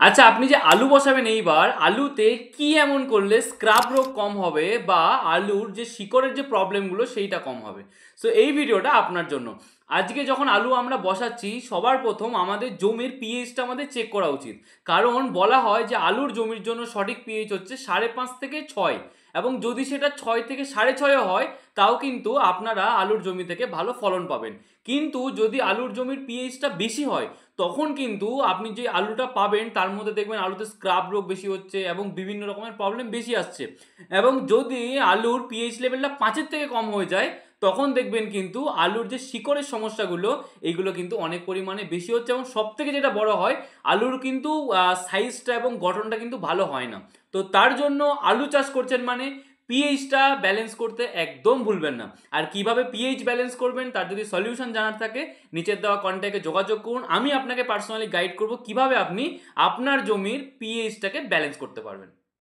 আচ্ছা, আপনি যে আলু বসাবেন এইবার আলুতে কি এমন করলে স্ক্রাব রোগ কম হবে বা আলুর যে শিকড়ের যে প্রবলেমগুলো সেইটা কম হবে। সো এই ভিডিওটা আপনার জন্য। আজকে যখন আলু আমরা বসাচ্ছি সবার প্রথম আমাদের জমির পিএইচটা আমাদের চেক করা উচিত। কারণ বলা হয় যে আলুর জমির জন্য সঠিক পিএইচ হচ্ছে 5.5 থেকে 6, এবং যদি সেটা 6 থেকে 6.5 হয় তাও কিন্তু আপনারা আলুর জমি থেকে ভালো ফলন পাবেন। কিন্তু যদি আলুর জমির পিএইচটা বেশি হয় তখন কিন্তু আপনি যে আলুটা পাবেন তার মধ্যে দেখবেন আলুতে স্ক্রাব রোগ বেশি হচ্ছে এবং বিভিন্ন রকমের প্রবলেম বেশি আসছে। এবং যদি আলুর পিএইচ লেভেলটা 5-এর থেকে কম হয়ে যায় তখন দেখবেন কিন্তু আলুর যে শিকড়ের সমস্যাগুলো এইগুলো কিন্তু অনেক পরিমাণে বেশি হচ্ছে, এবং সব থেকে যেটা বড় হয় আলুর কিন্তু সাইজটা এবং গঠনটা কিন্তু ভালো হয় না। তো তার জন্য আলু চাষ করছেন মানে পিএইচটা ব্যালেন্স করতে একদম ভুলবেন না। আর কিভাবে পিএইচ ব্যালেন্স করবেন তার যদি সলিউশন জানার থাকে নিচের দেওয়া কন্ট্যাক্টে যোগাযোগ করুন, আমি আপনাকে পার্সোনালি গাইড করব কিভাবে আপনি আপনার জমির পিএইচটাকে ব্যালেন্স করতে পারবেন।